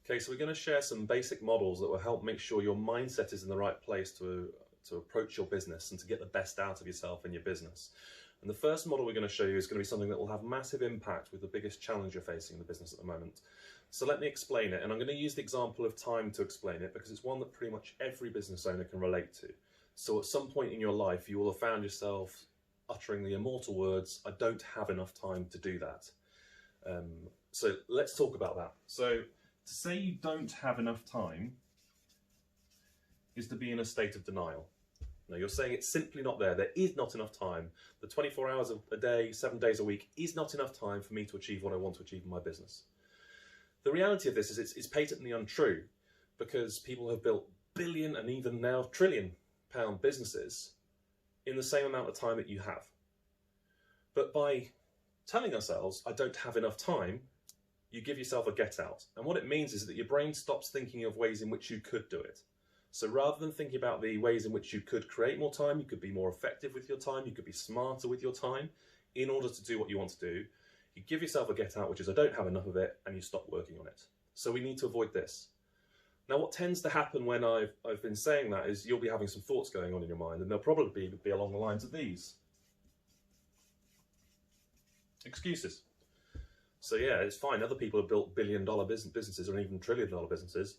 Okay, so we're going to share some basic models that will help make sure your mindset is in the right place to approach your business and to get the best out of yourself and your business. And the first model we're going to show you is going to be something that will have massive impact with the biggest challenge you're facing in the business at the moment. So let me explain it, and I'm going to use the example of time to explain it because it's one that pretty much every business owner can relate to. So at some point in your life, you will have found yourself uttering the immortal words, "I don't have enough time to do that." So let's talk about that. So to say you don't have enough time is to be in a state of denial. Now you're saying it's simply not there. There is not enough time. The 24 hours a day, 7 days a week is not enough time for me to achieve what I want to achieve in my business. The reality of this is it's patently untrue because people have built billion and even now trillion-pound businesses in the same amount of time that you have. But by telling ourselves, "I don't have enough time," you give yourself a get out. And what it means is that your brain stops thinking of ways in which you could do it. So rather than thinking about the ways in which you could create more time, you could be more effective with your time, you could be smarter with your time in order to do what you want to do, you give yourself a get out, which is "I don't have enough of it," and you stop working on it. So we need to avoid this. Now what tends to happen when I've been saying that is you'll be having some thoughts going on in your mind, and they'll probably be along the lines of these. Excuses. So yeah, it's fine, other people have built billion-dollar businesses or even trillion-dollar businesses,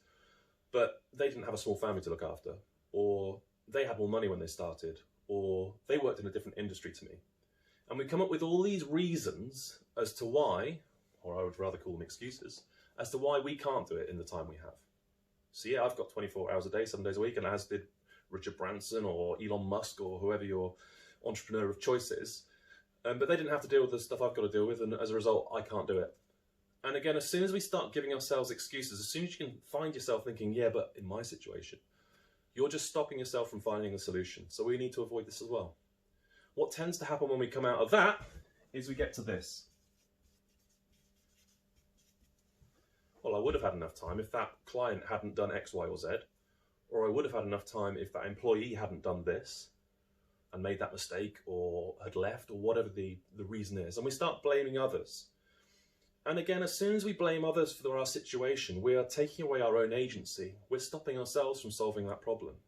but they didn't have a small family to look after, or they had more money when they started, or they worked in a different industry to me. And we come up with all these reasons as to why, or I would rather call them excuses, as to why we can't do it in the time we have. So yeah, I've got 24 hours a day, 7 days a week, and as did Richard Branson or Elon Musk or whoever your entrepreneur of choice is. But they didn't have to deal with the stuff I've got to deal with, and as a result, I can't do it. And again, as soon as we start giving ourselves excuses, as soon as you can find yourself thinking, "Yeah, but in my situation," you're just stopping yourself from finding a solution. So we need to avoid this as well. What tends to happen when we come out of that is we get to this. Well, I would have had enough time if that client hadn't done X, Y, or Z, or I would have had enough time if that employee hadn't done this and made that mistake or had left, or whatever the reason is. And we start blaming others. And again, as soon as we blame others for our situation, we are taking away our own agency. We're stopping ourselves from solving that problem.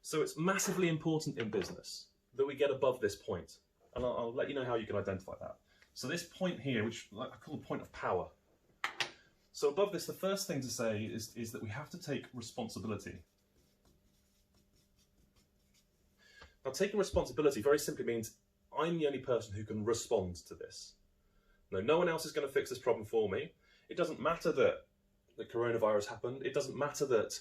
So it's massively important in business that we get above this point. And I'll let you know how you can identify that. So this point here, which I call the point of power. So above this, the first thing to say is that we have to take responsibility. Now, taking responsibility very simply means I'm the only person who can respond to this. No one else is going to fix this problem for me. It doesn't matter that the coronavirus happened. It doesn't matter that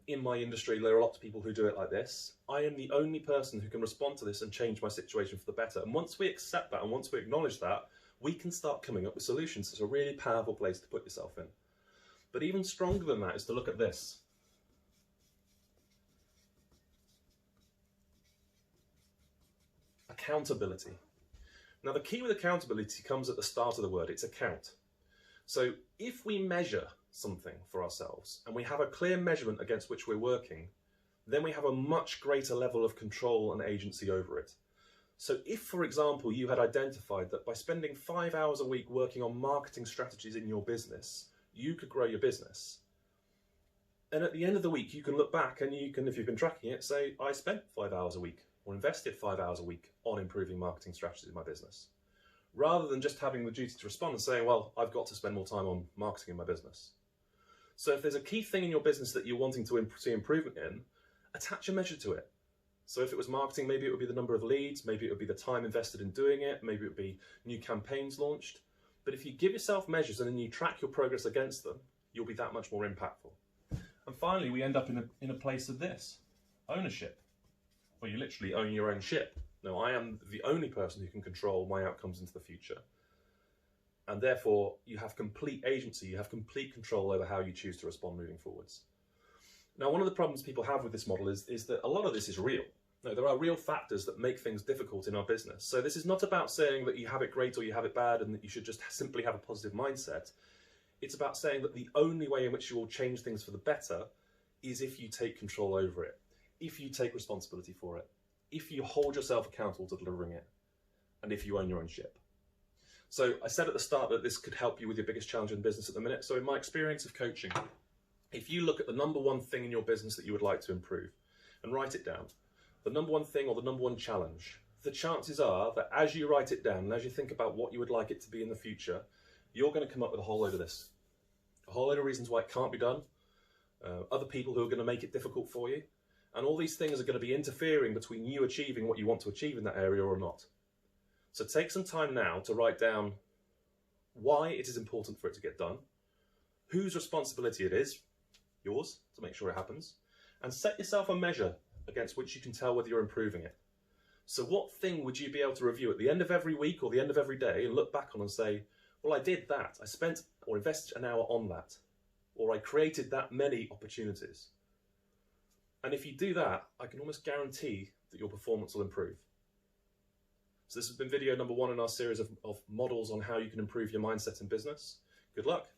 in my industry there are lots of people who do it like this. I am the only person who can respond to this and change my situation for the better. And once we accept that and once we acknowledge that, we can start coming up with solutions. It's a really powerful place to put yourself in. But even stronger than that is to look at this. Accountability. Now the key with accountability comes at the start of the word. It's account. So if we measure something for ourselves and we have a clear measurement against which we're working, then we have a much greater level of control and agency over it. So if, for example, you had identified that by spending 5 hours a week working on marketing strategies in your business, you could grow your business. And at the end of the week, you can look back and you can, if you've been tracking it, say, "I spent 5 hours a week or invested 5 hours a week on improving marketing strategies in my business." Rather than just having the duty to respond and saying, "Well, I've got to spend more time on marketing in my business." So if there's a key thing in your business that you're wanting to see improvement in, attach a measure to it. So if it was marketing, maybe it would be the number of leads, maybe it would be the time invested in doing it, maybe it would be new campaigns launched. But if you give yourself measures and then you track your progress against them, you'll be that much more impactful. And finally, we end up in a place of this, ownership, where you literally own your own ship. Now, I am the only person who can control my outcomes into the future. And therefore, you have complete agency, you have complete control over how you choose to respond moving forwards. Now, one of the problems people have with this model is that a lot of this is real. No, there are real factors that make things difficult in our business. So this is not about saying that you have it great or you have it bad and that you should just simply have a positive mindset. It's about saying that the only way in which you will change things for the better is if you take control over it, if you take responsibility for it, if you hold yourself accountable to delivering it, and if you own your own ship. So I said at the start that this could help you with your biggest challenge in business at the minute. So in my experience of coaching, if you look at the number one thing in your business that you would like to improve and write it down, the number one thing or the number one challenge, the chances are that as you write it down and as you think about what you would like it to be in the future, you're going to come up with a whole load of this. A whole load of reasons why it can't be done, other people who are going to make it difficult for you, and all these things are going to be interfering between you achieving what you want to achieve in that area or not. So take some time now to write down why it is important for it to get done, whose responsibility it is, yours, to make sure it happens, and set yourself a measure against which you can tell whether you're improving it. So what thing would you be able to review at the end of every week or the end of every day and look back on and say, well, I did that, I spent or invested an hour on that, or I created that many opportunities. And if you do that, I can almost guarantee that your performance will improve. So this has been video number 1 in our series of models on how you can improve your mindset in business. Good luck.